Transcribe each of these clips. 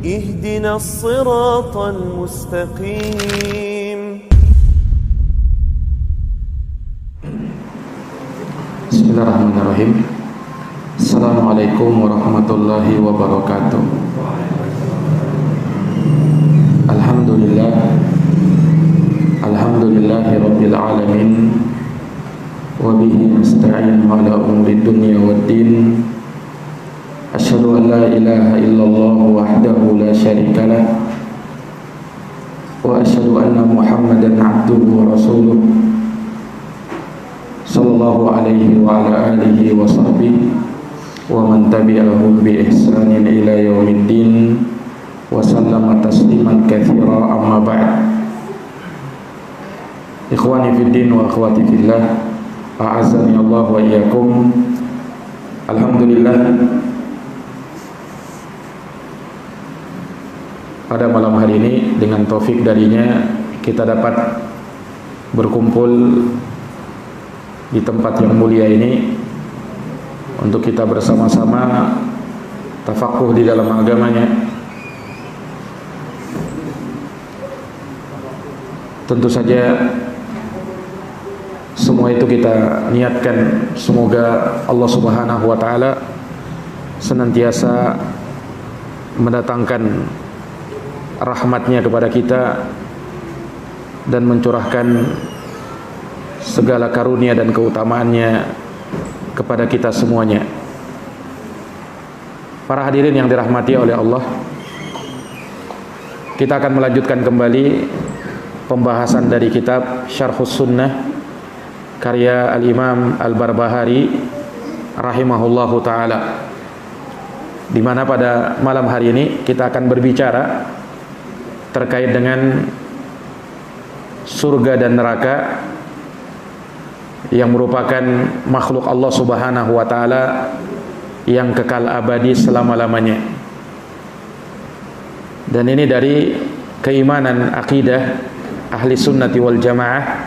اهدنا الصراط المستقيم. Bismillahirrahmanirrahim. Assalamualaikum warahmatullahi wabarakatuh. Alhamdulillahi rabbil alamin. Wa bihi nasta'in ala umuri dunya waddin. Asyhadu an la ilaha illallah wahdahu la syarika lah. Wa asyhadu anna Muhammadan abduhu wa rasuluh. Sallallahu alaihi wa ala alihi wa sahbihi wa man tabi'ahum bi ihsanin ila yaumiddin wa sallama tasliman katsira, amma ba'd. Ikhwani fid din wa akhwati fillah, a'azzani Allah wa iyyakum. Alhamdulillah, pada malam hari ini dengan taufik darinya kita dapat berkumpul di tempat yang mulia ini untuk kita bersama-sama tafakuh di dalam agamanya. Tentu saja semua itu kita niatkan semoga Allah Subhanahu wa taala senantiasa mendatangkan rahmatnya kepada kita dan mencurahkan segala karunia dan keutamaannya kepada kita semuanya. Para hadirin yang dirahmati oleh Allah, kita akan melanjutkan kembali pembahasan dari kitab Syarhus Sunnah karya Al-Imam Al-Barbahari rahimahullahu ta'ala, di mana pada malam hari ini kita akan berbicara terkait dengan surga dan neraka yang merupakan makhluk Allah Subhanahu wa taala yang kekal abadi selama-lamanya. Dan ini dari keimanan akidah ahli sunnati wal jamaah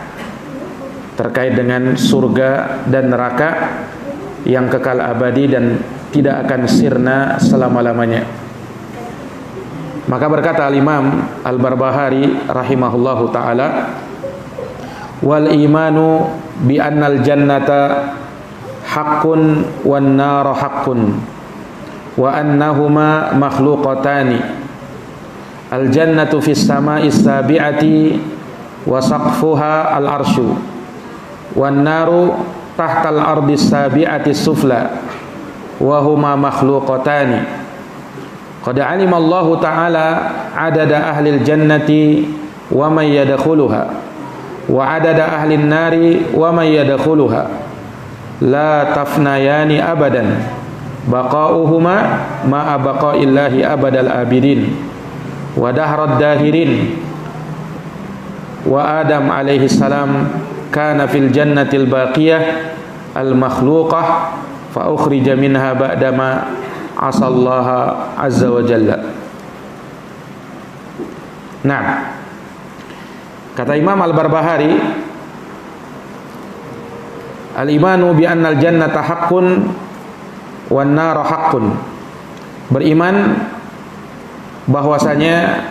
terkait dengan surga dan neraka yang kekal abadi dan tidak akan sirna selama-lamanya. Maka berkata Al-Imam Al-Barbahari rahimahullahu ta'ala, wal imanu bi annal jannata haqqun wan nar haqqun wa annahuma makhluqatani. Al jannatu fis sama'is sabi'ati wa saqfuha al arsyu wan naru tahtal ardis sabi'ati sufla wa huma makhluqatani. Qad 'alima Allah ta'ala 'adada ahli al jannati wa man yadkhuluha wa 'adada ahli an-nari wa man yadkhuluha la tafnayani abadan baqa'uhuma ma'a baqa'illahi abadal abidin wa dahrad dahirin. Wa Adam alaihi salam kana fil jannatil baqiyah al makhluqah fa ukhrija minha ba'dama asallaha azza wa jalla. Nah, kata Imam Al-Barbahari, al-imanu bi annal jannata haqqun wan nar haqqun. Beriman bahwasanya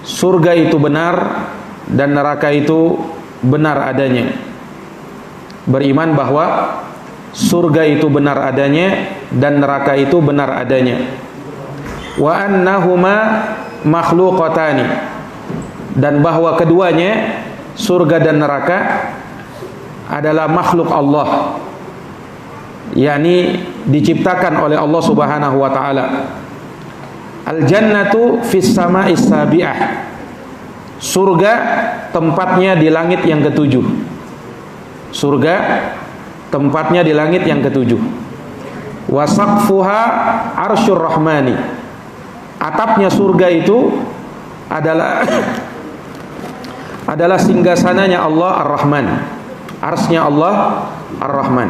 surga itu benar dan neraka itu benar adanya. Beriman bahwa surga itu benar adanya dan neraka itu benar adanya. Wa annahuma makhluqatani, dan bahwa keduanya, surga dan neraka, adalah makhluk Allah, yakni diciptakan oleh Allah Subhanahu wa taala. Al jannatu fis sama'is sabi'ah, surga tempatnya di langit yang ketujuh. Surga tempatnya di langit yang ketujuh. Wa saqfuha arsyur rahmani, atapnya surga itu adalah singgasananya Allah Ar-Rahman, arsnya Allah Ar-Rahman.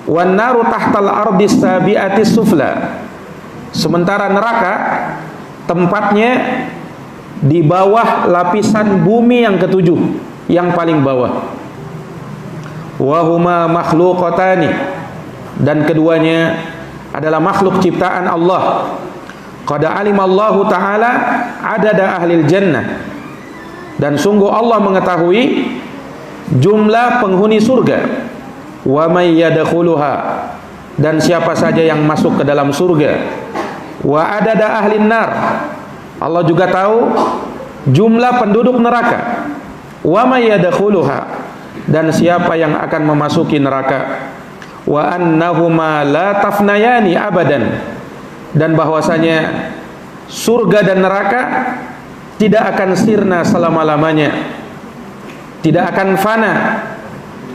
Wan naru tahtal ardis sabi'ati sufla, sementara neraka tempatnya di bawah lapisan bumi yang ketujuh, yang paling bawah. Wa huma makhluqatani, dan keduanya adalah makhluk ciptaan Allah. Qad alimallahu ta'ala adada ahlil jannah. Dan sungguh Allah mengetahui jumlah penghuni surga. Wa may yadkhuluha, dan siapa saja yang masuk ke dalam surga. Wa adada ahlin nar, Allah juga tahu jumlah penduduk neraka. Wa may yadkhuluha, dan siapa yang akan memasuki neraka. Wa annahuma la tafnayani abadan, dan bahwasanya surga dan neraka tidak akan sirna selama-lamanya, tidak akan fana.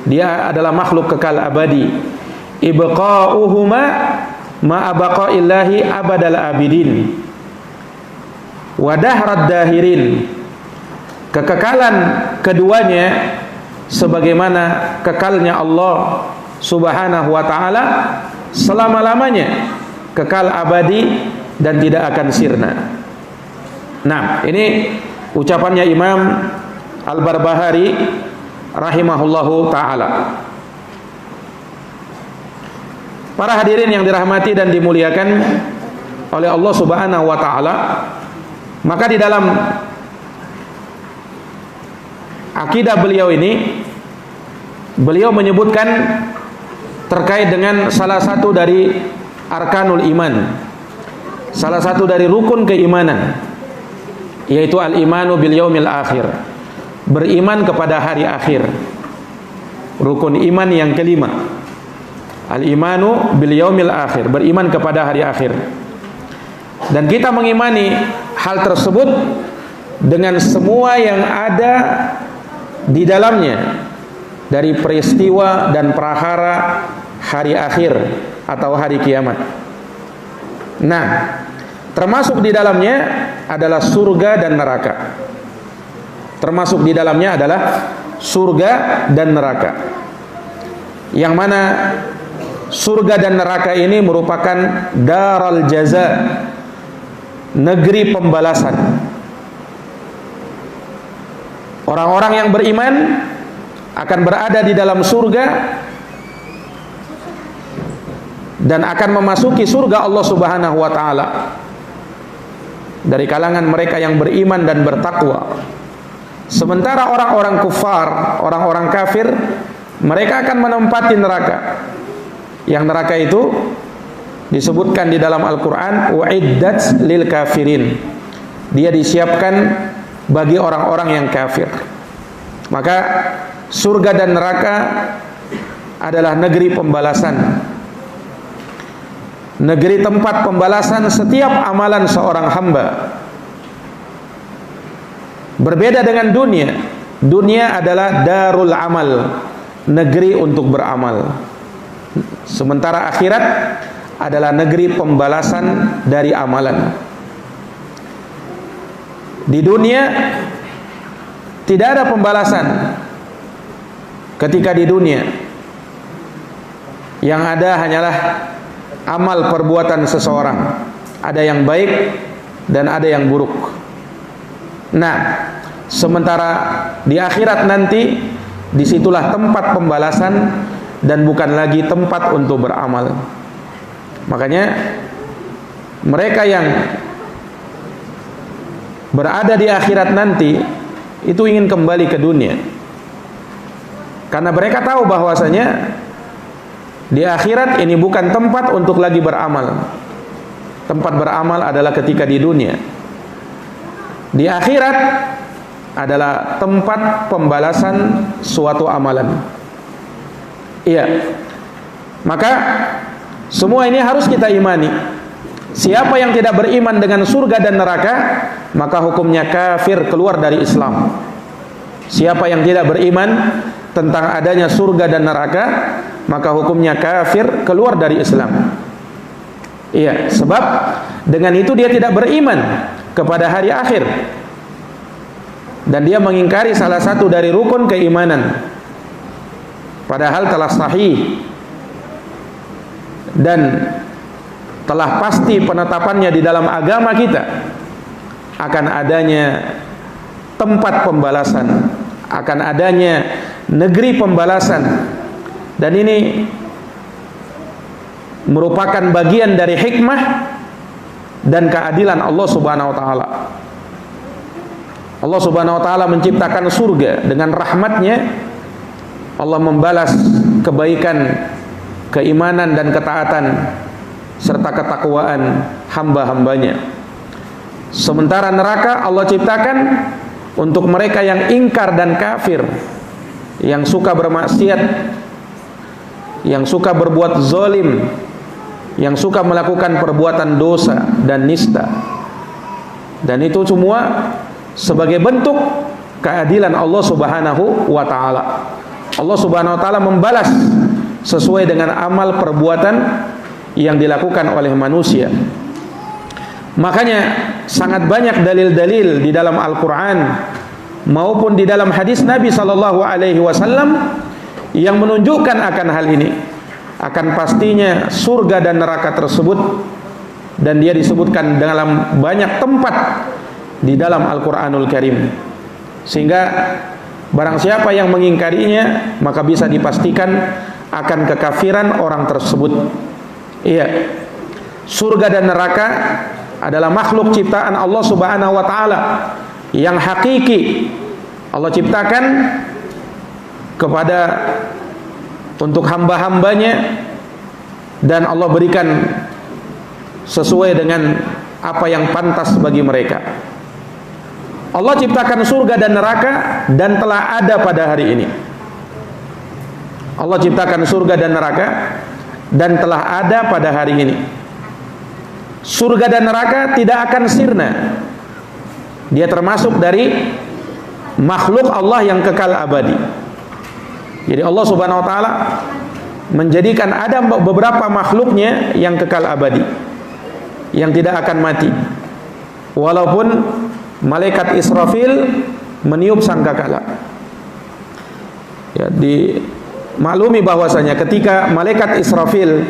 Dia adalah makhluk kekal abadi. Ibqa'uhuma ma'a baqa'illahi abadal abidin wa dahrad dahirin. Kekekalan keduanya sebagaimana kekalnya Allah Subhanahu wa ta'ala selama-lamanya, kekal abadi dan tidak akan sirna. Nah, ini ucapannya Imam Al-Barbahari rahimahullahu ta'ala. Para hadirin yang dirahmati dan dimuliakan oleh Allah Subhanahu wa ta'ala, maka di dalam akidah beliau ini, beliau menyebutkan terkait dengan salah satu dari arkanul iman, salah satu dari rukun keimanan, yaitu al-imanu bil yaumil akhir, beriman kepada hari akhir. Rukun iman yang kelima, al-imanu bil yaumil akhir, beriman kepada hari akhir. Dan kita mengimani hal tersebut dengan semua yang ada di dalamnya dari peristiwa dan prahara hari akhir atau hari kiamat. Nah, termasuk di dalamnya adalah surga dan neraka. Termasuk di dalamnya adalah surga dan neraka. Yang mana surga dan neraka ini merupakan daral jaza, negeri pembalasan. Orang-orang yang beriman akan berada di dalam surga dan akan memasuki surga Allah Subhanahu wa ta'ala dari kalangan mereka yang beriman dan bertakwa. Sementara orang-orang kufar, orang-orang kafir, mereka akan menempati neraka. Yang neraka itu disebutkan di dalam Al-Quran, uiddat lil kafirin, dia disiapkan bagi orang-orang yang kafir. Maka surga dan neraka adalah negeri pembalasan, negeri tempat pembalasan setiap amalan seorang hamba. Berbeda dengan dunia. Dunia adalah darul amal, negeri untuk beramal. Sementara akhirat adalah negeri pembalasan dari amalan. Di dunia tidak ada pembalasan. Ketika di dunia yang ada hanyalah amal perbuatan seseorang, ada yang baik dan ada yang buruk. Nah, sementara di akhirat nanti disitulah tempat pembalasan dan bukan lagi tempat untuk beramal. Makanya mereka yang berada di akhirat nanti itu ingin kembali ke dunia, karena mereka tahu bahwasanya di akhirat ini bukan tempat untuk lagi beramal. Tempat beramal adalah ketika di dunia. Di akhirat adalah tempat pembalasan suatu amalan. Iya. Maka semua ini harus kita imani. Siapa yang tidak beriman dengan surga dan neraka, maka hukumnya kafir, keluar dari Islam. Siapa yang tidak beriman tentang adanya surga dan neraka, maka hukumnya kafir, keluar dari Islam. Iya, sebab dengan itu dia tidak beriman kepada hari akhir, dan dia mengingkari salah satu dari rukun keimanan, padahal telah sahih dan telah pasti penetapannya di dalam agama kita akan adanya tempat pembalasan, akan adanya negeri pembalasan. Dan ini merupakan bagian dari hikmah dan keadilan Allah Subhanahu wa taala. Allah Subhanahu wa taala menciptakan surga dengan rahmatnya. Allah membalas kebaikan, keimanan dan ketaatan serta ketakwaan hamba-hambanya. Sementara neraka Allah ciptakan untuk mereka yang ingkar dan kafir, yang suka bermaksiat, yang suka berbuat zalim, yang suka melakukan perbuatan dosa dan nista. Dan itu semua sebagai bentuk keadilan Allah Subhanahu wa taala. Allah Subhanahu wa taala membalas sesuai dengan amal perbuatan yang dilakukan oleh manusia. Makanya sangat banyak dalil-dalil di dalam Al-Qur'an maupun di dalam hadis Nabi sallallahu alaihi wasallam yang menunjukkan akan hal ini, akan pastinya surga dan neraka tersebut, dan dia disebutkan dalam banyak tempat di dalam Al-Qur'anul Karim. Sehingga barang siapa yang mengingkarinya maka bisa dipastikan akan kekafiran orang tersebut. Iya, surga dan neraka adalah makhluk ciptaan Allah Subhanahu wa taala yang hakiki. Allah ciptakan kepada untuk hamba-hambanya, dan Allah berikan sesuai dengan apa yang pantas bagi mereka. Allah ciptakan surga dan neraka dan telah ada pada hari ini. Allah ciptakan surga dan neraka dan telah ada pada hari ini. Surga dan neraka tidak akan sirna. Dia termasuk dari makhluk Allah yang kekal abadi. Jadi Allah Subhanahu wa taala menjadikan ada beberapa makhluknya yang kekal abadi, yang tidak akan mati. Walaupun malaikat Israfil meniup sangkakala. Ya, dimaklumi bahwasanya ketika malaikat Israfil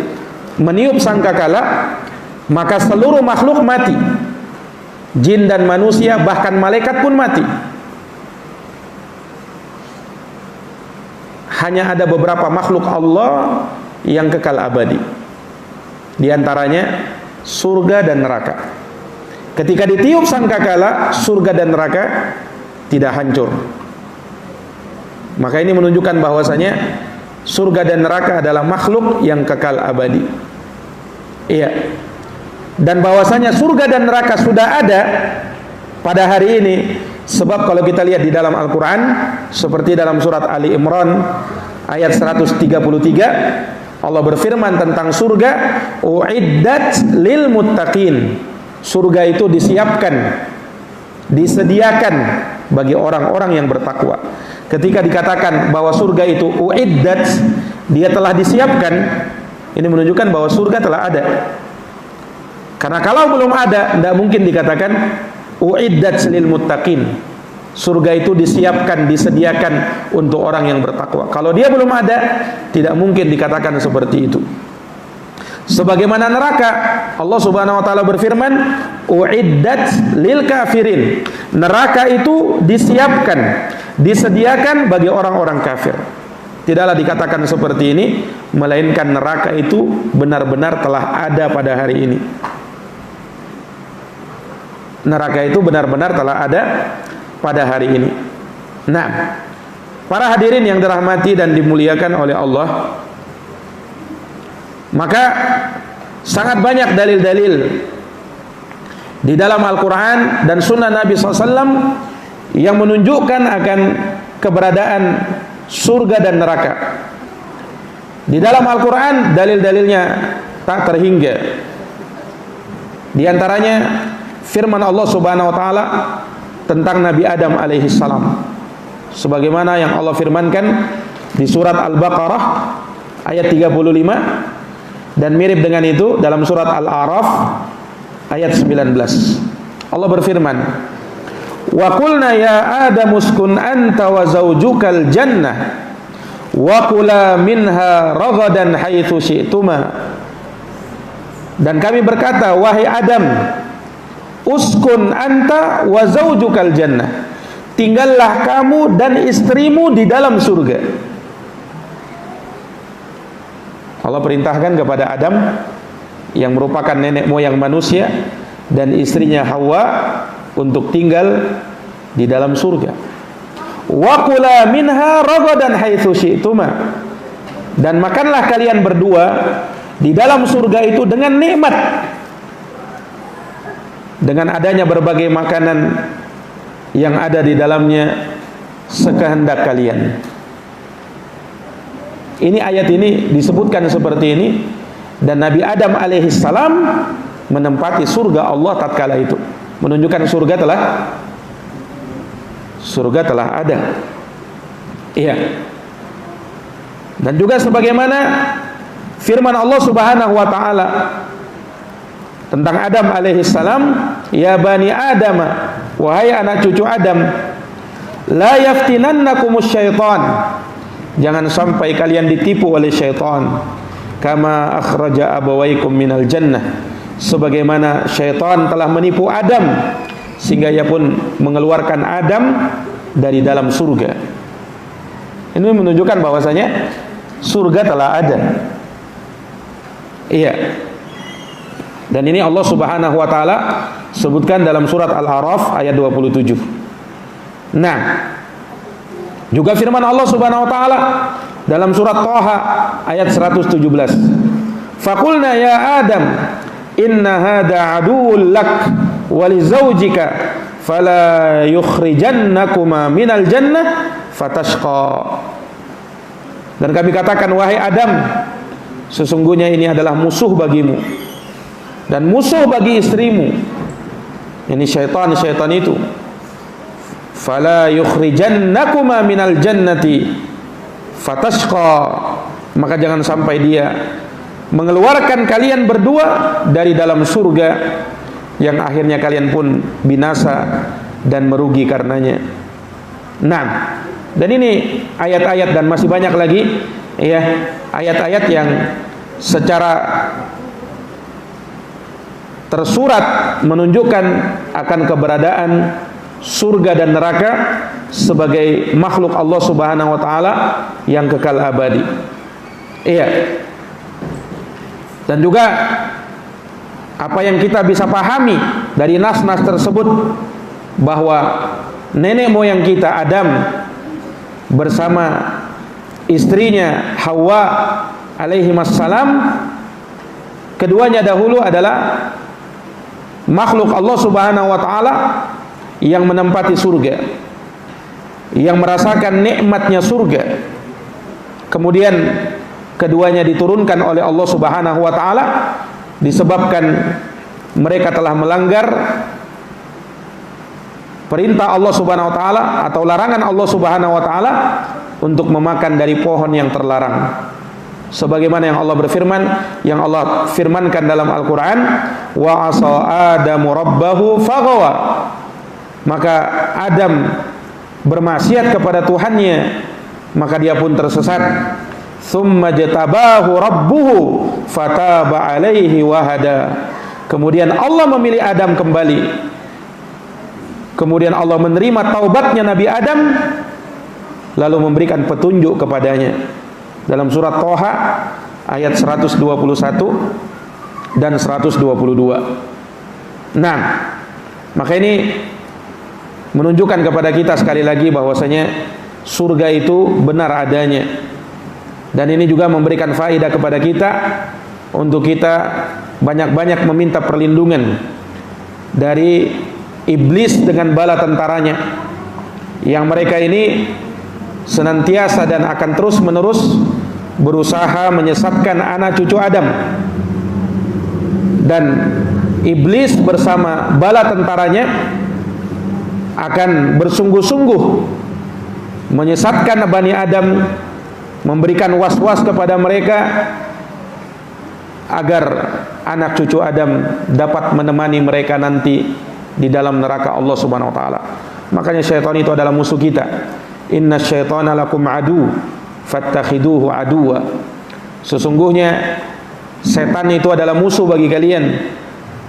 meniup sangkakala, maka seluruh makhluk mati. Jin dan manusia, bahkan malaikat pun mati. Hanya ada beberapa makhluk Allah yang kekal abadi. Di antaranya surga dan neraka. Ketika ditiup sangkakala, surga dan neraka tidak hancur. Maka ini menunjukkan bahwasanya surga dan neraka adalah makhluk yang kekal abadi. Iya. Dan bahwasanya surga dan neraka sudah ada pada hari ini, sebab kalau kita lihat di dalam Al-Quran, seperti dalam surat Ali Imran ayat 133, Allah berfirman tentang surga, uiddat lil muttaqin. Surga itu disiapkan, disediakan bagi orang-orang yang bertakwa. Ketika dikatakan bahwa surga itu uiddat, dia telah disiapkan, ini menunjukkan bahwa surga telah ada. Karena kalau belum ada, tidak mungkin dikatakan uiddat lil muttaqin. Surga itu disiapkan, disediakan untuk orang yang bertakwa. Kalau dia belum ada, tidak mungkin dikatakan seperti itu. Sebagaimana neraka, Allah Subhanahu wa taala berfirman, uiddat lil kafirin. Neraka itu disiapkan, disediakan bagi orang-orang kafir. Tidaklah dikatakan seperti ini, melainkan neraka itu benar-benar telah ada pada hari ini. Neraka itu benar-benar telah ada pada hari ini. Nah, para hadirin yang dirahmati dan dimuliakan oleh Allah, maka sangat banyak dalil-dalil di dalam Al-Quran dan Sunnah Nabi SAW yang menunjukkan akan keberadaan surga dan neraka. Di dalam Al-Quran dalil-dalilnya tak terhingga. Di antaranya firman Allah Subhanahu wa taala tentang Nabi Adam alaihi salam, sebagaimana yang Allah firmankan di surat Al-Baqarah ayat 35, dan mirip dengan itu dalam surat Al-A'raf ayat 19. Allah berfirman, wa qulna ya Adam uskun anta wa zawjukal jannah wa kula minha ragadan haitsu syi'tuma. Dan kami berkata, wahai Adam, uskun anta wa zawjukal jannah, tinggallah kamu dan istrimu di dalam surga. Allah perintahkan kepada Adam yang merupakan nenek moyang manusia dan istrinya Hawa untuk tinggal di dalam surga. Wa kula minha ragadan haitsu syi'tuma. Dan makanlah kalian berdua di dalam surga itu dengan nikmat, dengan adanya berbagai makanan yang ada di dalamnya sekehendak kalian. Ini ayat ini disebutkan seperti ini, dan Nabi Adam alaihissalam menempati surga Allah tatkala itu, menunjukkan surga telah ada. Iya. Dan juga sebagaimana firman Allah Subhanahu wa taala tentang Adam alaihissalam, ya bani Adam, wahai anak cucu Adam, la yaftinannakumus syaitan, jangan sampai kalian ditipu oleh syaitan, kama akhraja abawaikum minal jannah, sebagaimana syaitan telah menipu Adam sehingga ia pun mengeluarkan Adam dari dalam surga. Ini menunjukkan bahwasanya surga telah ada. Iya. Dan ini Allah Subhanahu wa taala sebutkan dalam surat Al-A'raf ayat 27. Nah, juga firman Allah Subhanahu wa taala dalam surat Thaha ayat 117. Faqulna ya Adam, inna hadza aduwwun lak wa li zawjika fala yukhrijannakuma minal jannah fatashqa. Dan kami katakan, wahai Adam, sesungguhnya ini adalah musuh bagimu dan musuh bagi istrimu, ini syaitan itu. Fala yukhrijannakuma minal jannati fatashqa, maka jangan sampai dia mengeluarkan kalian berdua dari dalam surga yang akhirnya kalian pun binasa dan merugi karenanya. Nah, dan ini ayat-ayat dan masih banyak lagi ya, ayat-ayat yang secara tersurat menunjukkan akan keberadaan surga dan neraka sebagai makhluk Allah Subhanahu wa taala yang kekal abadi. Iya. Dan juga apa yang kita bisa pahami dari nas-nas tersebut, bahwa nenek moyang kita Adam bersama istrinya Hawa alaihi wassalam, keduanya dahulu adalah makhluk Allah Subhanahu wa taala yang menempati surga, yang merasakan nikmatnya surga. Kemudian keduanya diturunkan oleh Allah Subhanahu wa taala disebabkan mereka telah melanggar perintah Allah Subhanahu wa taala atau larangan Allah Subhanahu wa taala untuk memakan dari pohon yang terlarang. Sebagaimana yang Allah berfirman, yang Allah firmankan dalam Al-Qur'an, wa asa adamu rabbahu faghawa. Maka Adam bermaksiat kepada Tuhannya, maka dia pun tersesat. Tsumma jatabahu rabbuhu fataba alaihi wahada. Kemudian Allah memilih Adam kembali. Kemudian Allah menerima taubatnya Nabi Adam, lalu memberikan petunjuk kepadanya. Dalam surat Thaha ayat 121 dan 122. Nah, maka ini menunjukkan kepada kita sekali lagi bahwasanya surga itu benar adanya. Dan ini juga memberikan faedah kepada kita untuk kita banyak-banyak meminta perlindungan dari iblis dengan bala tentaranya, yang mereka ini senantiasa dan akan terus menerus berusaha menyesatkan anak cucu Adam. Dan iblis bersama bala tentaranya akan bersungguh-sungguh menyesatkan Bani Adam, memberikan was-was kepada mereka agar anak cucu Adam dapat menemani mereka nanti di dalam neraka Allah Subhanahu wa taala. Makanya syaitan itu adalah musuh kita. Inna syaitana lakum adu fattakhiduhu aduwa. Sesungguhnya setan itu adalah musuh bagi kalian,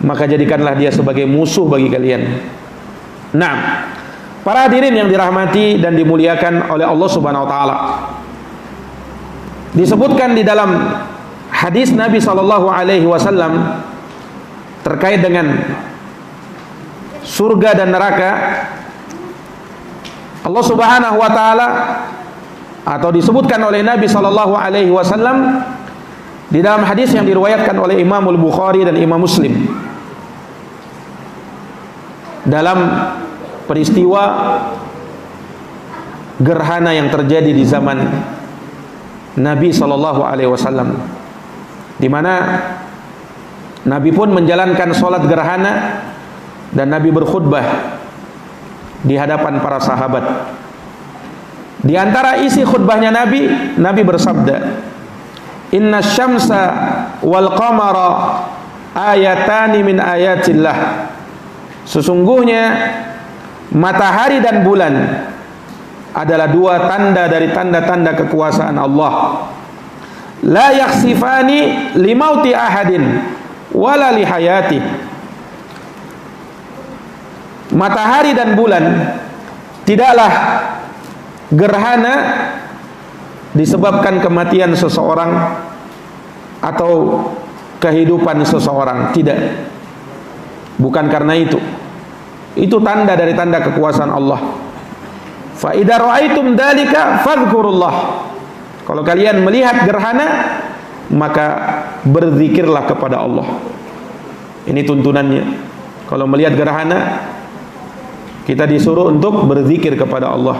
maka jadikanlah dia sebagai musuh bagi kalian. Nah, para hadirin yang dirahmati dan dimuliakan oleh Allah Subhanahu wa taala, disebutkan di dalam hadis Nabi sallallahu alaihi wasallam terkait dengan surga dan neraka, Allah Subhanahu wa taala atau disebutkan oleh Nabi sallallahu alaihi wasallam di dalam hadis yang diriwayatkan oleh Imam Al-Bukhari dan Imam Muslim, dalam peristiwa gerhana yang terjadi di zaman Nabi sallallahu alaihi wasallam, di mana Nabi pun menjalankan sholat gerhana dan Nabi berkhutbah di hadapan para sahabat. Di antara isi khutbahnya Nabi bersabda, "Inna syamsa wal qamara ayatani min ayatillah." Sesungguhnya matahari dan bulan adalah dua tanda dari tanda-tanda kekuasaan Allah. La yakhsifani limauti ahadin wala lihayati. Matahari dan bulan tidaklah gerhana disebabkan kematian seseorang atau kehidupan seseorang, tidak. Bukan karena itu. Itu tanda dari tanda kekuasaan Allah. Fa idza ra'aitum dzalika fadhkurullah. Kalau kalian melihat gerhana, maka berzikirlah kepada Allah. Ini tuntunannya. Kalau melihat gerhana, kita disuruh untuk berzikir kepada Allah.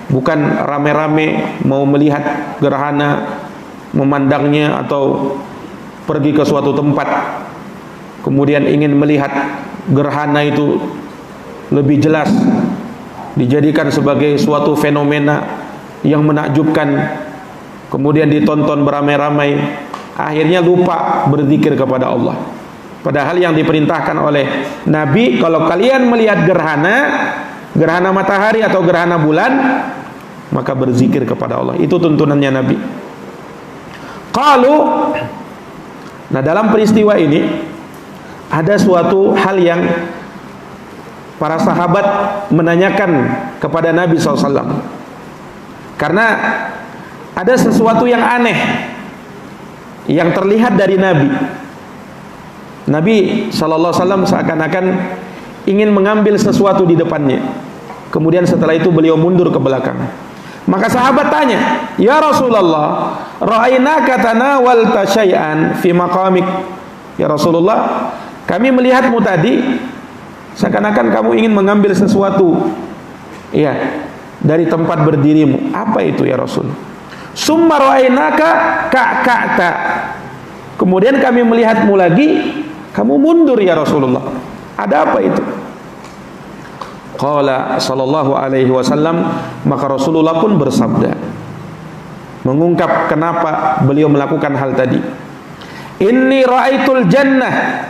Bukan rame-rame mau melihat gerhana, memandangnya, atau pergi ke suatu tempat kemudian ingin melihat gerhana itu lebih jelas, dijadikan sebagai suatu fenomena yang menakjubkan, kemudian ditonton beramai-ramai, akhirnya lupa berzikir kepada Allah. Padahal yang diperintahkan oleh Nabi, kalau kalian melihat gerhana matahari atau gerhana bulan, maka berzikir kepada Allah. Itu tuntunannya Nabi. Nah, dalam peristiwa ini ada suatu hal yang para sahabat menanyakan kepada Nabi SAW, karena ada sesuatu yang aneh yang terlihat dari Nabi. Nabi SAW seakan-akan ingin mengambil sesuatu di depannya, kemudian setelah itu beliau mundur ke belakang. Maka sahabat tanya, "Ya Rasulullah, ra'ainaka tanawalta syai'an fi maqamik." Ya Rasulullah, kami melihatmu tadi seakan-akan kamu ingin mengambil sesuatu, ya, dari tempat berdirimu. Apa itu ya Rasul? Summa ra'ainaka ka'ka'ta. Kemudian kami melihatmu lagi, kamu mundur ya Rasulullah. Ada apa itu? Qala sallallahu alaihi wasallam, maka Rasulullah pun bersabda, mengungkap kenapa beliau melakukan hal tadi. Inni ra'aitul jannah.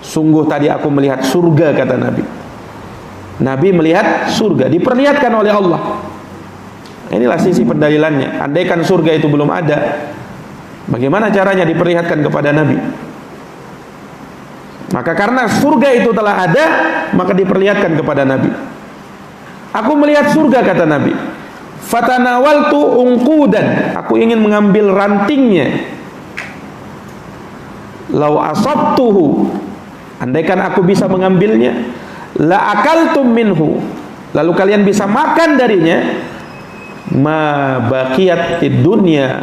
Sungguh tadi aku melihat surga, kata Nabi. Nabi melihat surga, diperlihatkan oleh Allah. Inilah sisi pendalilannya. Andaikan surga itu belum ada, bagaimana caranya diperlihatkan kepada Nabi? Maka karena surga itu telah ada, maka diperlihatkan kepada Nabi. Aku melihat surga, kata Nabi. Fatanawaltu unqudan. Aku ingin mengambil rantingnya. Lau asabtuhu. Andaikan aku bisa mengambilnya, la akaltum minhu. Lalu kalian bisa makan darinya. Ma baqiyatid dunya.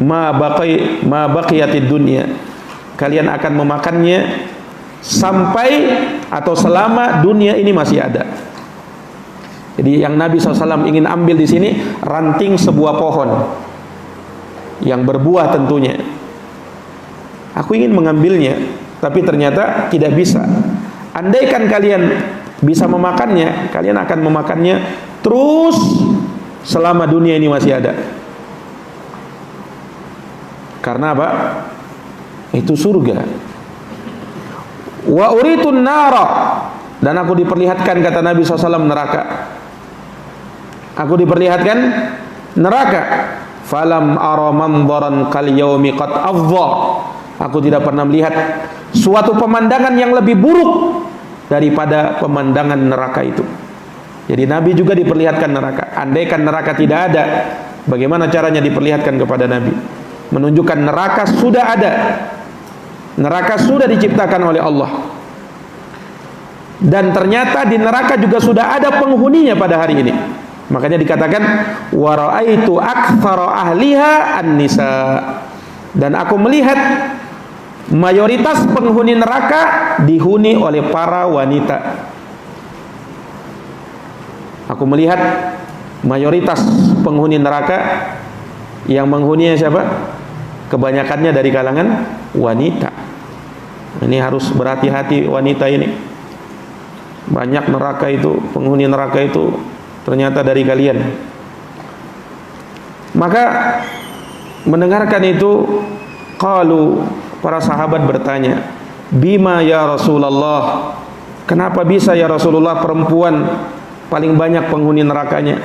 Ma baqiyatid dunya. Kalian akan memakannya sampai atau selama dunia ini masih ada. Jadi yang Nabi SAW ingin ambil di sini ranting sebuah pohon yang berbuah tentunya. Aku ingin mengambilnya, tapi ternyata tidak bisa. Andaikan kalian bisa memakannya, kalian akan memakannya terus selama dunia ini masih ada. Karena apa? Itu surga. Wa uritun nara. Dan aku diperlihatkan, kata Nabi SAW, neraka. Aku diperlihatkan neraka. Falam ara manzaran kal yaumi qad afdha. Aku tidak pernah melihat suatu pemandangan yang lebih buruk daripada pemandangan neraka itu. Jadi Nabi juga diperlihatkan neraka. Andaikan neraka tidak ada, bagaimana caranya diperlihatkan kepada Nabi? menunjukkan neraka sudah ada. Neraka sudah diciptakan oleh Allah. Dan ternyata di neraka juga sudah ada penghuninya pada hari ini. Makanya dikatakan wa raaitu aktsara ahliha an-nisa. Dan aku melihat mayoritas penghuni neraka dihuni oleh para wanita. Aku melihat mayoritas penghuni neraka yang menghuninya siapa? Kebanyakannya dari kalangan wanita. Ini harus berhati-hati wanita ini. Banyak neraka itu, penghuni neraka itu ternyata dari kalian. Maka mendengarkan itu, qalu, para sahabat bertanya, bima ya Rasulullah, kenapa bisa ya Rasulullah perempuan paling banyak penghuni nerakanya?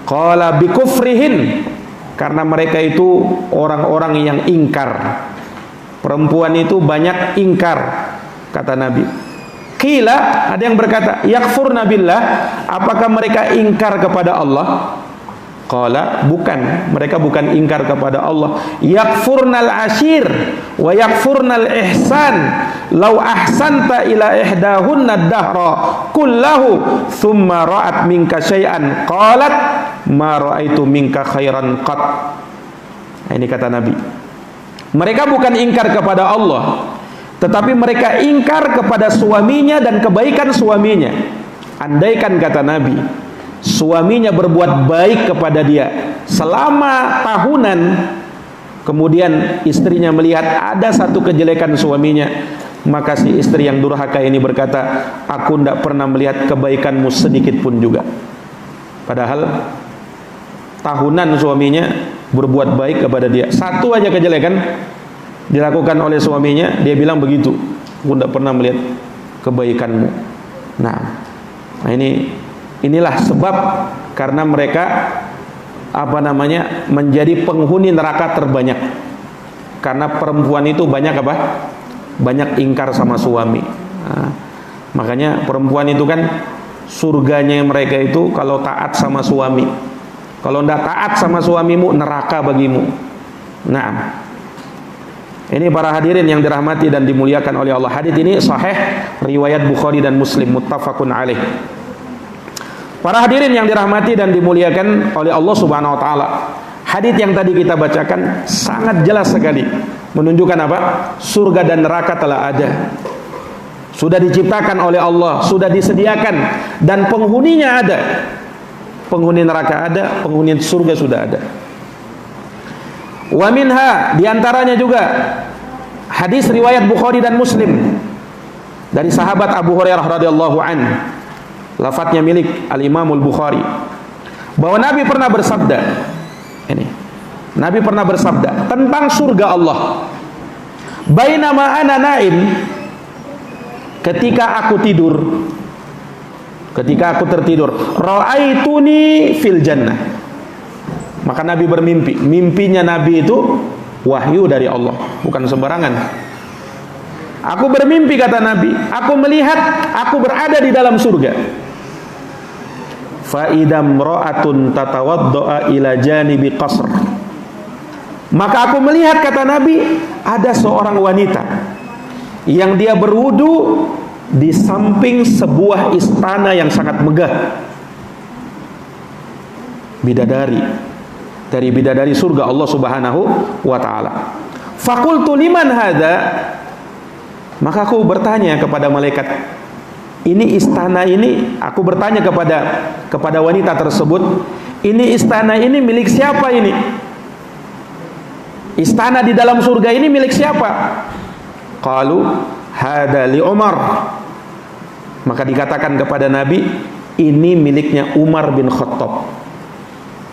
Qala bikufrihin, karena mereka itu orang-orang yang ingkar. Perempuan itu banyak ingkar, kata Nabi. Qila, ada yang berkata, yakfurna billah, apakah mereka ingkar kepada Allah? Qala, bukan, mereka bukan ingkar kepada Allah. Yakfurnal ashir wa yakfurnal ihsan. Lau ahsanta ila ihdahunna dahra kullahu thumma ra'at minka syai'an qalat ma ra'aitu minka khairan qat. Ini kata Nabi. Mereka bukan ingkar kepada Allah, tetapi mereka ingkar kepada suaminya dan kebaikan suaminya. Andaikan, kata Nabi, suaminya berbuat baik kepada dia selama tahunan, kemudian istrinya melihat ada satu kejelekan suaminya, maka si istri yang durhaka ini berkata, aku tidak pernah melihat kebaikanmu sedikit pun juga. Padahal tahunan suaminya berbuat baik kepada dia, satu aja kejelekan dilakukan oleh suaminya, dia bilang begitu, aku tidak pernah melihat kebaikanmu. Nah inilah sebab karena mereka menjadi penghuni neraka terbanyak, karena perempuan itu banyak banyak ingkar sama suami. Nah, makanya perempuan itu kan surganya mereka itu kalau taat sama suami. Kalau tidak taat sama suamimu, neraka bagimu. Nah, ini para hadirin yang dirahmati dan dimuliakan oleh Allah. Hadis ini sahih, riwayat Bukhari dan Muslim, muttafaqun alaih. Para hadirin yang dirahmati dan dimuliakan oleh Allah Subhanahu wa taala. Hadis yang tadi kita bacakan sangat jelas sekali menunjukkan apa? Surga dan neraka telah ada. Sudah diciptakan oleh Allah, sudah disediakan, dan penghuninya ada. Penghuni neraka ada, penghuni surga sudah ada. Wa minha, diantaranya juga hadis riwayat Bukhari dan Muslim dari sahabat Abu Hurairah radhiyallahu anhu. Lafadznya milik Al-Imamul Bukhari, bahwa Nabi pernah bersabda, Nabi pernah bersabda tentang surga Allah. Bainama ana naim, ketika aku tertidur, ra'aituni fil jannah. Maka Nabi bermimpi. Mimpinya Nabi itu wahyu dari Allah, bukan sembarangan. Aku bermimpi, kata Nabi, aku melihat aku berada di dalam surga. Fa idam ra'atun tatawadda'a ila janibi qasr. Maka aku melihat, kata Nabi, ada seorang wanita yang dia berwudu di samping sebuah istana yang sangat megah. Bidadari dari bidadari surga Allah Subhanahu wa taala. Faqultu liman hadza? Maka aku bertanya kepada malaikat, ini istana ini, aku bertanya kepada wanita tersebut, ini istana ini milik siapa ini? Istana di dalam surga ini milik siapa? Qalu hada li Umar. Maka dikatakan kepada Nabi, ini miliknya Umar bin Khattab.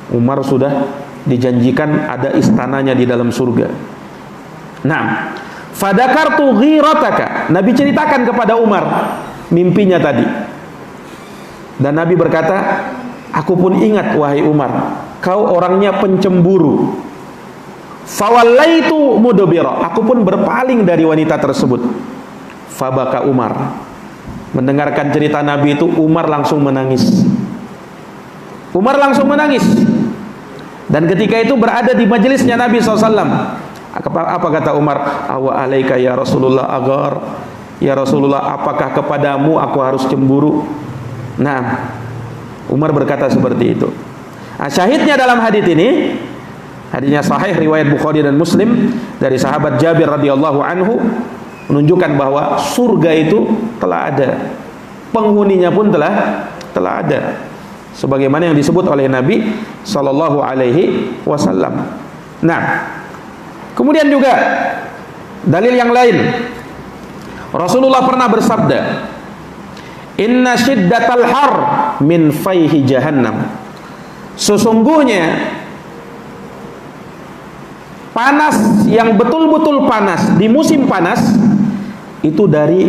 Umar sudah dijanjikan ada istananya di dalam surga. Nah, fadakartu ghirataka. Nabi ceritakan kepada Umar mimpinya tadi. Dan Nabi berkata, aku pun ingat wahai Umar, kau orangnya pencemburu. Fawallaitu mudbira. Aku pun berpaling dari wanita tersebut. Fabaka Umar. Mendengarkan cerita Nabi itu, Umar langsung menangis. Umar langsung menangis. Dan ketika itu berada di majelisnya Nabi SAW. Apa kata Umar? Awa alaika ya Rasulullah agar. Ya Rasulullah, apakah kepadamu aku harus cemburu? Nah, Umar berkata seperti itu. Nah, syahidnya dalam hadis ini, hadisnya sahih riwayat Bukhari dan Muslim dari sahabat Jabir radhiyallahu anhu, menunjukkan bahwa surga itu telah ada, penghuninya pun telah ada, sebagaimana yang disebut oleh Nabi sallallahu alaihi wasallam. Nah, kemudian juga dalil yang lain, Rasulullah pernah bersabda, inna syiddatal har min faihi jahannam. Sesungguhnya panas yang betul-betul panas di musim panas itu dari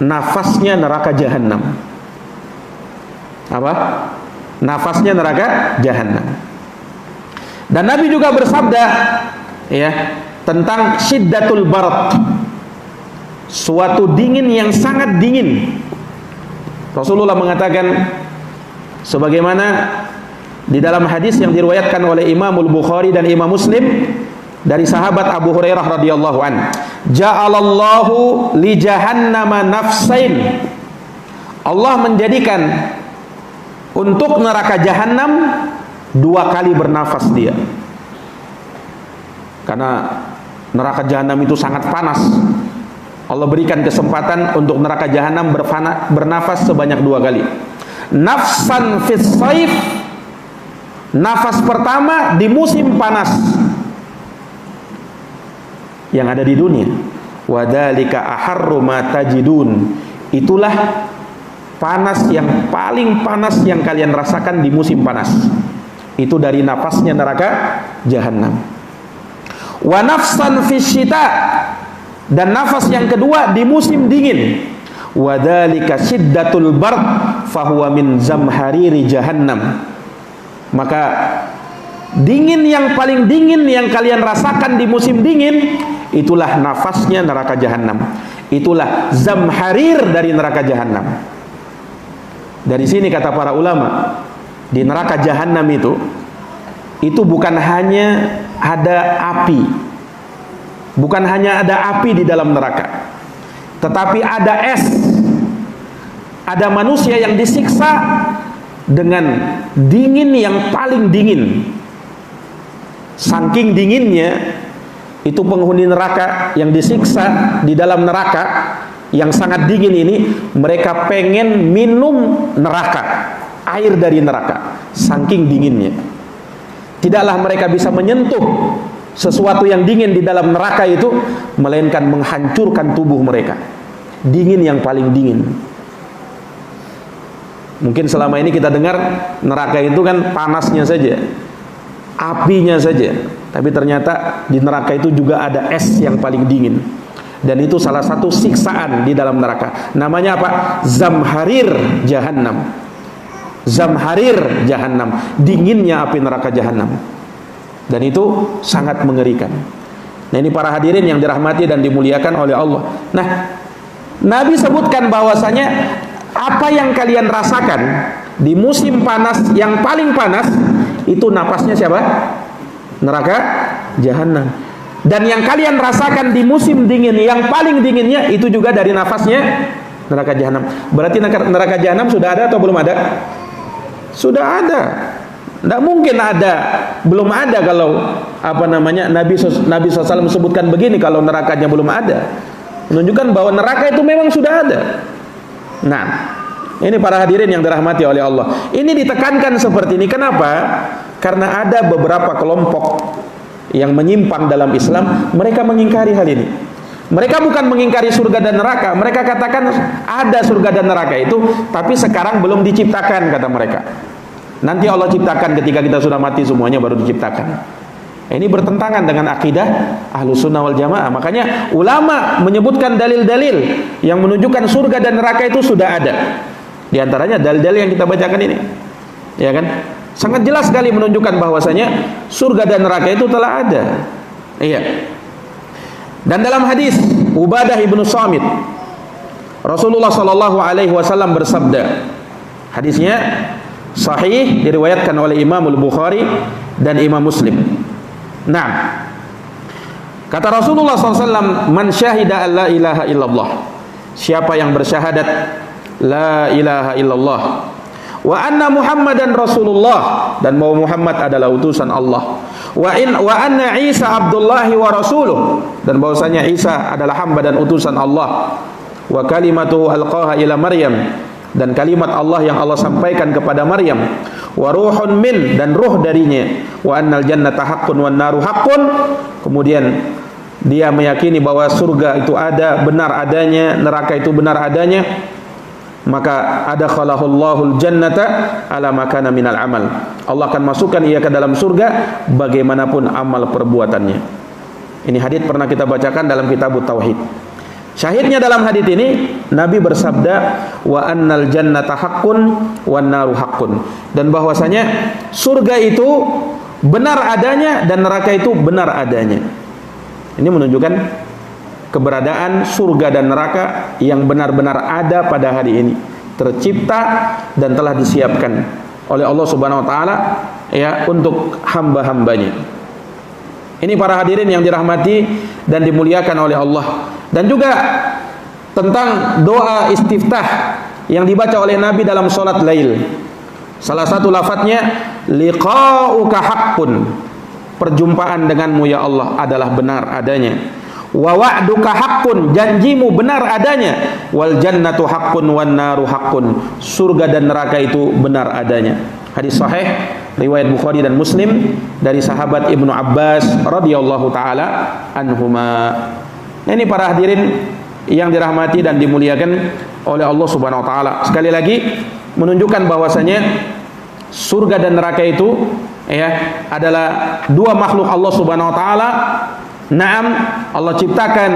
nafasnya neraka jahanam. Apa? Nafasnya neraka jahanam. Dan Nabi juga bersabda ya tentang syiddatul barat, suatu dingin yang sangat dingin. Rasulullah mengatakan sebagaimana di dalam hadis yang diriwayatkan oleh Imam Bukhari dan Imam Muslim dari sahabat Abu Hurairah radhiyallahu an, ja'alallahu li jahannama nafsain. Allah menjadikan untuk neraka jahanam 2 kali bernafas dia. Karena neraka jahanam itu sangat panas, Allah berikan kesempatan untuk neraka jahanam bernafas sebanyak 2 kali. Nafsan fis saif, nafas pertama di musim panas yang ada di dunia. Wadzalika aharru ma tajidun, itulah panas yang paling panas yang kalian rasakan di musim panas. Itu dari nafasnya neraka jahanam. Wa nafsan fis syita, dan nafas yang kedua di musim dingin. Wadzalika syiddatul bard fahuwa min zamhariri jahannam. Maka dingin yang paling dingin yang kalian rasakan di musim dingin, itulah nafasnya neraka jahanam. Itulah zamharir dari neraka jahanam. Dari sini kata para ulama, di neraka jahanam itu bukan hanya ada api, bukan hanya ada api di dalam neraka, tetapi ada es. Ada manusia yang disiksa dengan dingin yang paling dingin. Saking dinginnya itu penghuni neraka yang disiksa di dalam neraka yang sangat dingin ini, mereka pengen minum neraka, air dari neraka, saking dinginnya. Tidaklah mereka bisa menyentuh sesuatu yang dingin di dalam neraka itu, melainkan menghancurkan tubuh mereka. Dingin yang paling dingin. Mungkin selama ini kita dengar neraka itu kan panasnya saja, apinya saja, tapi ternyata di neraka itu juga ada es yang paling dingin. Dan itu salah satu siksaan di dalam neraka. Namanya apa? Zamharir jahannam. Zamharir jahannam, dinginnya api neraka jahannam. Dan itu sangat mengerikan. Nah, ini para hadirin yang dirahmati dan dimuliakan oleh Allah. Nah, Nabi sebutkan bahwasanya apa yang kalian rasakan di musim panas yang paling panas itu napasnya siapa? Neraka jahanam. Dan yang kalian rasakan di musim dingin yang paling dinginnya itu juga dari nafasnya neraka jahanam. Berarti neraka jahanam sudah ada atau belum ada? Sudah ada. Tidak mungkin ada, belum ada kalau Nabi SAW sebutkan begini kalau nerakanya belum ada. Menunjukkan bahwa neraka itu memang sudah ada. Nah, ini para hadirin yang dirahmati oleh Allah. Ini ditekankan seperti ini. Kenapa? Karena ada beberapa kelompok yang menyimpang dalam Islam, mereka mengingkari hal ini. Mereka bukan mengingkari surga dan neraka, mereka katakan ada surga dan neraka itu, tapi sekarang belum diciptakan, kata mereka. Nanti Allah ciptakan ketika kita sudah mati semuanya baru diciptakan. Ini bertentangan dengan akidah Ahlussunnah wal Jamaah. Makanya ulama menyebutkan dalil-dalil yang menunjukkan surga dan neraka itu sudah ada. Di antaranya dalil-dalil yang kita bacakan ini. Ya kan? Sangat jelas sekali menunjukkan bahwasanya surga dan neraka itu telah ada. Iya. Dan dalam hadis Ubadah ibnu Samit, Rasulullah sallallahu alaihi wasallam bersabda. Hadisnya sahih, diriwayatkan oleh Imam Bukhari dan Imam Muslim. Nah, kata Rasulullah SAW, man syahida an la ilaha illallah, siapa yang bersyahadat la ilaha illallah, wa anna Muhammadan Rasulullah, dan bahwa Muhammad adalah utusan Allah, wa anna Isa abdullahi wa rasuluh, dan bahwasanya Isa adalah hamba dan utusan Allah, wa kalimatuhu alqaha ila Maryam, dan kalimat Allah yang Allah sampaikan kepada Maryam, wa ruhun min, dan ruh darinya, wa annal jannata haqqun wan naru haqqun, kemudian dia meyakini bahwa surga itu ada, benar adanya, neraka itu benar adanya, maka adakhalahullahu jannata ala makana minal amal, Allah akan masukkan ia ke dalam surga bagaimanapun amal perbuatannya. Ini hadits pernah kita bacakan dalam kitab Tauhid. Syahidnya dalam hadits ini, Nabi bersabda, wa annal jannata haqqun wan naru haqqun, dan bahwasanya surga itu benar adanya dan neraka itu benar adanya. Ini menunjukkan keberadaan surga dan neraka yang benar-benar ada pada hari ini, tercipta dan telah disiapkan oleh Allah Subhanahu wa taala ya untuk hamba-hambanya. Ini para hadirin yang dirahmati dan dimuliakan oleh Allah. Dan juga tentang doa istiftah yang dibaca oleh Nabi dalam salat lail. Salah satu lafadznya liqa'uka haqqun, perjumpaan denganmu ya Allah adalah benar adanya. Wa wa'duka haqqun, janjimu benar adanya. Wal jannatu haqqun wan naru haqqun, surga dan neraka itu benar adanya. Hadis sahih riwayat Bukhari dan Muslim dari sahabat Ibnu Abbas radhiyallahu taala anhuma. Ini para hadirin yang dirahmati dan dimuliakan oleh Allah Subhanahu wa taala. Sekali lagi menunjukkan bahwasanya surga dan neraka itu ya adalah dua makhluk Allah Subhanahu wa taala. Naam, Allah ciptakan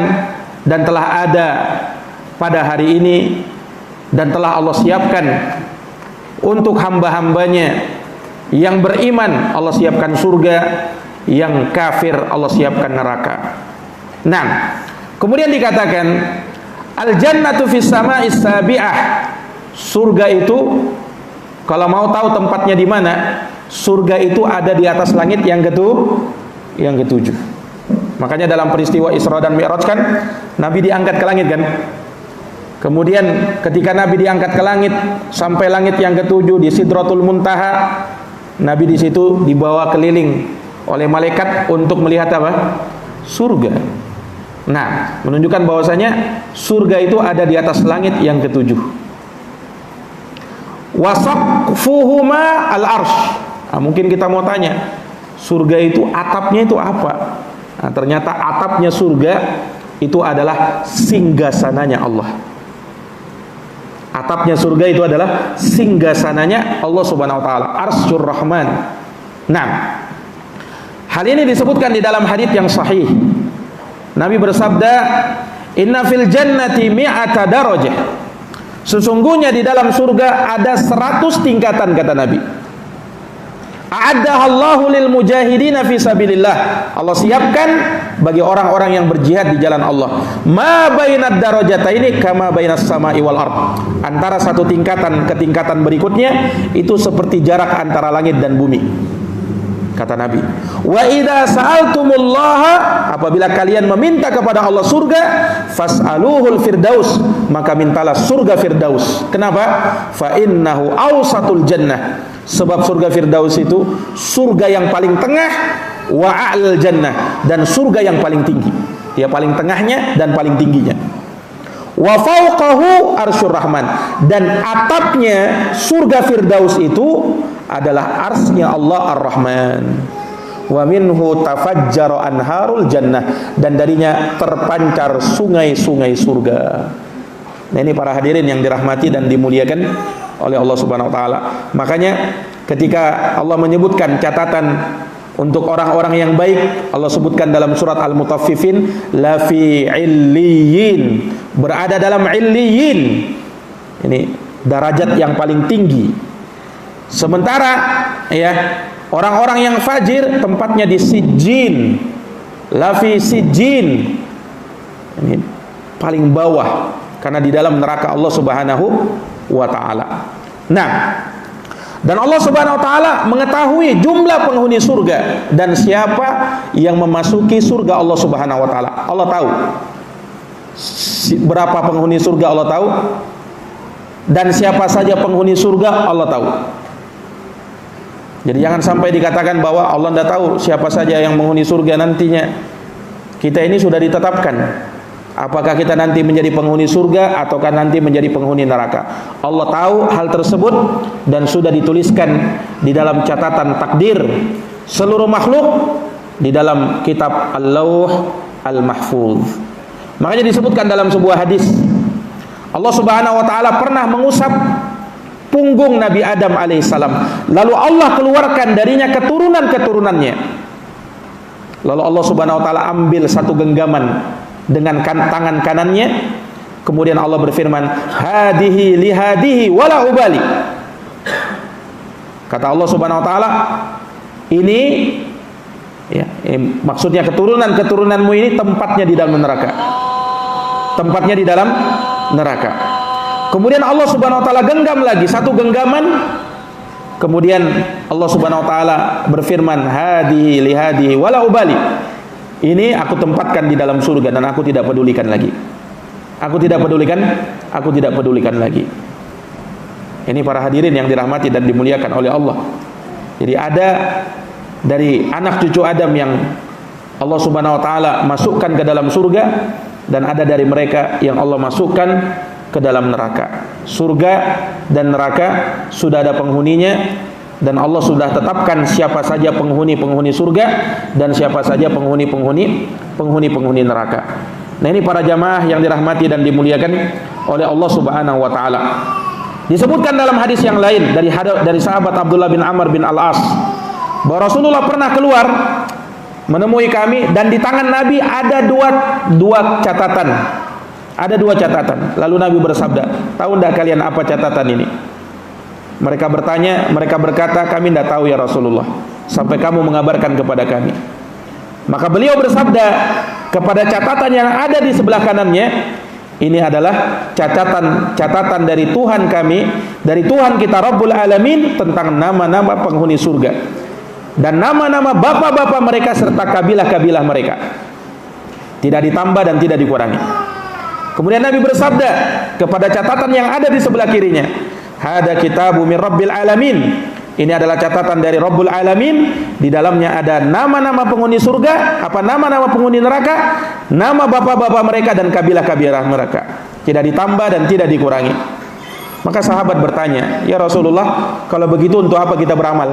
dan telah ada pada hari ini, dan telah Allah siapkan untuk hamba-hambanya yang beriman. Allah siapkan surga, yang kafir Allah siapkan neraka. Nah, kemudian dikatakan al-jannatu fis sama'is sabi'ah, surga itu kalau mau tahu tempatnya di mana, surga itu ada di atas langit yang ketujuh. Makanya dalam peristiwa Isra dan Mi'raj kan Nabi diangkat ke langit kan. Kemudian ketika Nabi diangkat ke langit sampai langit yang ketujuh di Sidratul Muntaha, Nabi di situ dibawa keliling oleh malaikat untuk melihat apa? Surga. Nah, menunjukkan bahwasanya surga itu ada di atas langit yang ketujuh. Wasaqfuhuma al-arsh. Nah, mungkin kita mau tanya, surga itu atapnya itu apa? Nah, ternyata atapnya surga itu adalah singgasananya Allah. Atapnya surga itu adalah singgasananya Allah Subhanahu wa taala, Arsyur Rahman. Nah, hal ini disebutkan di dalam hadits yang sahih. Nabi bersabda, "Inna fil jannati mi'ata darajah." Sesungguhnya di dalam surga ada 100 tingkatan, kata Nabi. A'addahallahu lil mujahidina fi sabilillah. Allah siapkan bagi orang-orang yang berjihad di jalan Allah. Ma bainad darajataini kama bainas sama'i wal ard. Antara satu tingkatan ke tingkatan berikutnya itu seperti jarak antara langit dan bumi. Kata Nabi, wa idza sa'altumullaha, apabila kalian meminta kepada Allah surga, fas'aluhul firdaus, maka mintalah surga firdaus. Kenapa? Fa innahu awsatul jannah, sebab surga firdaus itu surga yang paling tengah, wa a'lal jannah, dan surga yang paling tinggi. Dia paling tengahnya dan paling tingginya. Wa fauqahu arsyur rahman, dan atapnya surga firdaus itu adalah arsnya Allah Ar-Rahman. Wa minhu tafajjara anharul jannah, dan darinya terpancar sungai-sungai surga. Nah, ini para hadirin yang dirahmati dan dimuliakan oleh Allah Subhanahu wa taala. Makanya ketika Allah menyebutkan catatan untuk orang-orang yang baik, Allah sebutkan dalam surat Al-Mutaffifin, la fi illiyin, berada dalam illiyin. Ini derajat yang paling tinggi. Sementara ya, orang-orang yang fajir tempatnya di sijjin, la fi sijjin. Ini paling bawah karena di dalam neraka Allah Subhanahu wa taala. Nah, Dan Allah Subhanahu wa taala mengetahui jumlah penghuni surga dan siapa yang memasuki surga Allah Subhanahu wa taala. Allah tahu berapa penghuni surga, Allah tahu, dan siapa saja penghuni surga Allah tahu. Jadi jangan sampai dikatakan bahwa Allah tidak tahu siapa saja yang menghuni surga nantinya. Kita ini sudah ditetapkan apakah kita nanti menjadi penghuni surga ataukah nanti menjadi penghuni neraka. Allah tahu hal tersebut dan sudah dituliskan di dalam catatan takdir seluruh makhluk di dalam kitab Al-Lauh Al-Mahfuz. Makanya disebutkan dalam sebuah hadis, Allah Subhanahu wa taala pernah mengusap punggung Nabi Adam alaihissalam, lalu Allah keluarkan darinya keturunan-keturunannya. Lalu Allah Subhanahu wa taala ambil satu genggaman dengan tangan kanannya, kemudian Allah berfirman, hadihi lihadihi wala ubali. Kata Allah Subhanahu wa taala, ini ya, maksudnya keturunan-keturunanmu ini tempatnya di dalam neraka. Tempatnya di dalam neraka. Kemudian Allah Subhanahu wa taala genggam lagi satu genggaman. Kemudian Allah Subhanahu wa taala berfirman, hadihi lihadihi wala ubali. Ini aku tempatkan di dalam surga dan aku tidak pedulikan lagi. Aku tidak pedulikan lagi. Ini para hadirin yang dirahmati dan dimuliakan oleh Allah. Jadi ada dari anak cucu Adam yang Allah Subhanahu wa taala masukkan ke dalam surga, dan ada dari mereka yang Allah masukkan ke dalam neraka. Surga dan neraka sudah ada penghuninya, dan Allah sudah tetapkan siapa saja penghuni-penghuni surga dan siapa saja penghuni-penghuni neraka. Nah, ini para jamaah yang dirahmati dan dimuliakan oleh Allah Subhanahu wa taala. Disebutkan dalam hadis yang lain dari sahabat Abdullah bin Amr bin Al-As bahwa Rasulullah pernah keluar menemui kami dan di tangan Nabi ada dua catatan. Ada dua catatan. Lalu Nabi bersabda, tahu tidak kalian apa catatan ini? Mereka berkata, kami tidak tahu ya Rasulullah, sampai kamu mengabarkan kepada kami. Maka beliau bersabda kepada catatan yang ada di sebelah kanannya, ini adalah catatan dari Tuhan kami, dari Tuhan kita Rabbul Alamin, tentang nama-nama penghuni surga dan nama-nama bapak-bapak mereka serta kabilah-kabilah mereka. Tidak ditambah dan tidak dikurangi. Kemudian Nabi bersabda kepada catatan yang ada di sebelah kirinya, hada kitabu min Rabbil Alamin. Ini adalah catatan dari Rabbul Alamin. Di dalamnya ada nama-nama penghuni surga, nama-nama penghuni neraka, nama bapak-bapak mereka dan kabilah-kabilah mereka. Tidak ditambah dan tidak dikurangi. Maka sahabat bertanya, ya Rasulullah, kalau begitu untuk apa kita beramal?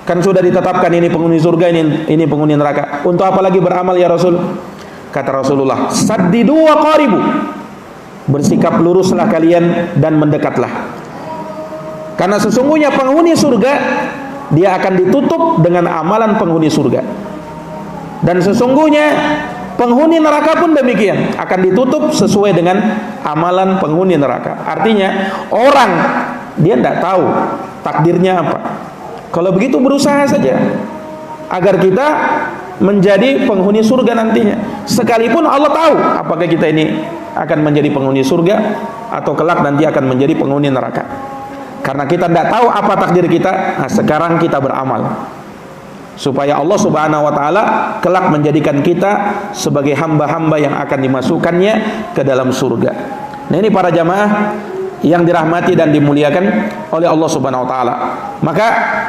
Kan sudah ditetapkan ini penghuni surga, ini penghuni neraka. Untuk apa lagi beramal ya Rasul? Kata Rasulullah, saddidu wa qaribu. Bersikap luruslah kalian dan mendekatlah. Karena sesungguhnya penghuni surga, dia akan ditutup dengan amalan penghuni surga. Dan sesungguhnya penghuni neraka pun demikian, akan ditutup sesuai dengan amalan penghuni neraka. Artinya orang dia tidak tahu takdirnya apa. Kalau begitu berusaha saja agar kita menjadi penghuni surga nantinya. Sekalipun Allah tahu apakah kita ini akan menjadi penghuni surga atau kelak nanti akan menjadi penghuni neraka. Karena kita tidak tahu apa takdir kita, nah sekarang kita beramal supaya Allah Subhanahu wa taala kelak menjadikan kita sebagai hamba-hamba yang akan dimasukkannya ke dalam surga. Nah, ini para jamaah yang dirahmati dan dimuliakan oleh Allah Subhanahu wa taala. Maka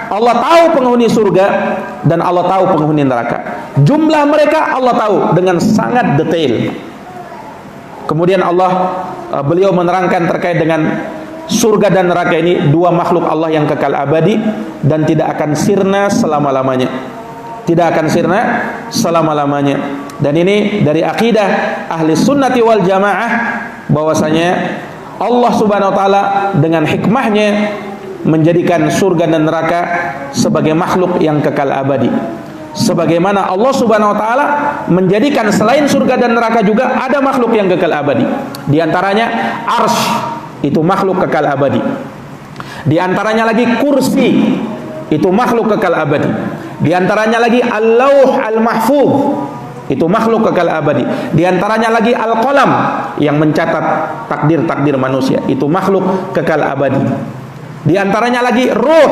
Allah tahu penghuni surga dan Allah tahu penghuni neraka. Jumlah mereka Allah tahu dengan sangat detail. Kemudian beliau menerangkan terkait dengan surga dan neraka ini dua makhluk Allah yang kekal abadi dan tidak akan sirna selama-lamanya. Tidak akan sirna selama-lamanya. Dan ini dari akidah ahli sunnati wal jamaah bahwasanya Allah Subhanahu wa taala dengan hikmahnya menjadikan surga dan neraka sebagai makhluk yang kekal abadi. Sebagaimana Allah Subhanahu wa taala menjadikan selain surga dan neraka juga ada makhluk yang kekal abadi. Di antaranya arsy, itu makhluk kekal abadi. Di antaranya lagi kursi, itu makhluk kekal abadi. Di antaranya lagi Al-Lauh Al-Mahfuz, itu makhluk kekal abadi. Di antaranya lagi Al-Qalam yang mencatat takdir-takdir manusia, itu makhluk kekal abadi. Di antaranya lagi ruh,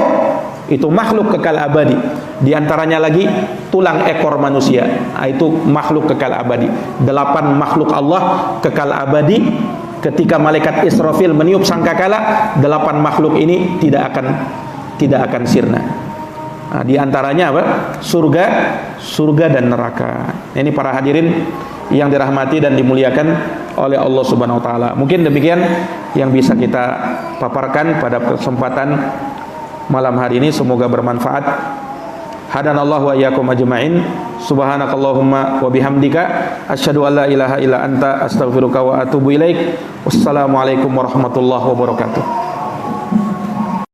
itu makhluk kekal abadi. Di antaranya lagi tulang ekor manusia, itu makhluk kekal abadi. 8 makhluk Allah kekal abadi. Ketika malaikat Israfil meniup sangkakala, 8 makhluk ini tidak akan sirna. Nah, di antaranya apa? Surga dan neraka. Ini para hadirin yang dirahmati dan dimuliakan oleh Allah Subhanahu wa taala. Mungkin demikian yang bisa kita paparkan pada kesempatan malam hari ini, semoga bermanfaat. Hadanallahu wa iyyakum ajma'in. Subhanakallahumma wa bihamdika asyhadu an la ilaha illa anta astaghfiruka wa atubu ilaik. Wassalamualaikum warahmatullahi wabarakatuh.